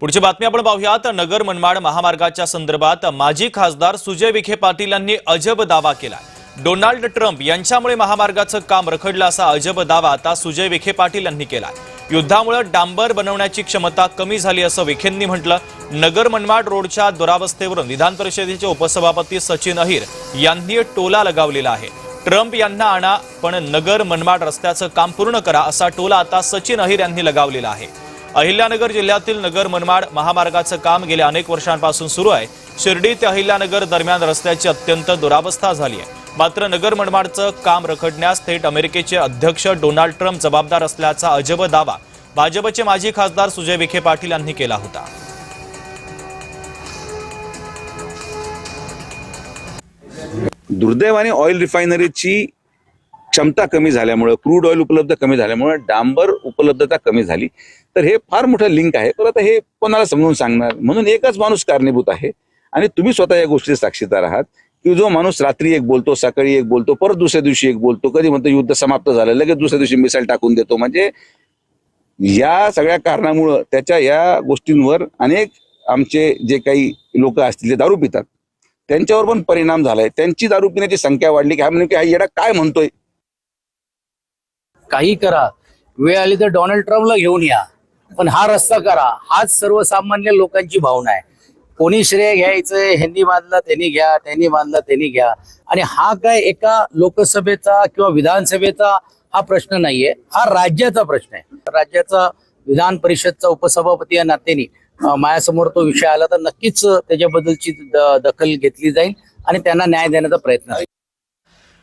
पुढची बातमी आपण पाहूयात। नगर मनमाड महामार्गाच्या संदर्भात माजी खासदार सुजय विखे पाटील यांनी अजब दावा केला। डोनाल्ड ट्रम्प यांच्यामुळे महामार्गाचं काम रखडलं असा अजब दावा आता सुजय विखे पाटील यांनी केला। युद्धामुळे डांबर बनवण्याची क्षमता कमी झाली असं विखेंनी म्हटलं। नगर मनमाड रोडच्या दुरावस्थेवरून विधान परिषदेचे उपसभापती सचिन अहिर यांनी टोला लगावलेला आहे। ट्रम्प यांना आणा पण नगर मनमाड रस्त्याचं काम पूर्ण करा असा टोला आता सचिन अहिर यांनी लगावलेला आहे। अहिल्यानगर जिल्ह्यातील नगर मनमाड महामार्गाचं काम गेल्या अनेक वर्षांपासून सुरू आहे। शिर्डी ते अहिल्यानगर दरम्यान रस्त्याची अत्यंत दुरावस्था झाली आहे। मात्र नगर मनमाडचं काम रखडण्यास थेट अमेरिकेचे अध्यक्ष डोनाल्ड ट्रम्प जबाबदार असल्याचा अजब दावा भाजपचे माजी खासदार सुजय विखे पाटील यांनी केला होता। दुर्दैवाने ऑइल रिफायनरीची क्षमता कमी झाल्यामुळे, क्रूड ऑइल उपलब्ध कमी झाल्यामुळे डांबर उपलब्धता कमी झाली। तर हे फार मोठं लिंक आहे। तर आता हे कोणाला समजून सांगणार, म्हणून एकच माणूस कारणीभूत आहे आणि तुम्ही स्वतः या गोष्टीचे साक्षीदार आहात की जो माणूस रात्री एक बोलतो, सकाळी एक बोलतो, परत दुसऱ्या दिवशी एक बोलतो, कधी म्हणतो युद्ध समाप्त झालं, लगेच दुसऱ्या दिवशी मिसाईल टाकून देतो। म्हणजे या सगळ्या कारणामुळे त्याच्या या गोष्टींवर अनेक आमचे जे काही लोक असतील जे दारू पितात त्यांच्यावर पण परिणाम झालाय। त्यांची दारू पिण्याची संख्या वाढली की हा म्हणजे हा येडा काय म्हणतोय। काही करा, वेळ आली तर डोनाल्ड ट्रम्पला घेऊन या, पण हा रस्ता करा, हाच सर्वसामान्य लोकांची भावना आहे। कोणी श्रेय घ्यायचंय, ह्यांनी बांधला त्यांनी घ्या, त्यांनी बांधला त्यांनी घ्या। आणि हा काय एका लोकसभेचा किंवा विधानसभेचा हा प्रश्न नाहीये, हा राज्याचा प्रश्न आहे। राज्याचा विधान परिषदचा उपसभापती या नात्याने माझ्यासमोर तो विषय आला तर नक्कीच त्याच्याबद्दलची दखल घेतली जाईल आणि त्यांना न्याय देण्याचा प्रयत्न आहे।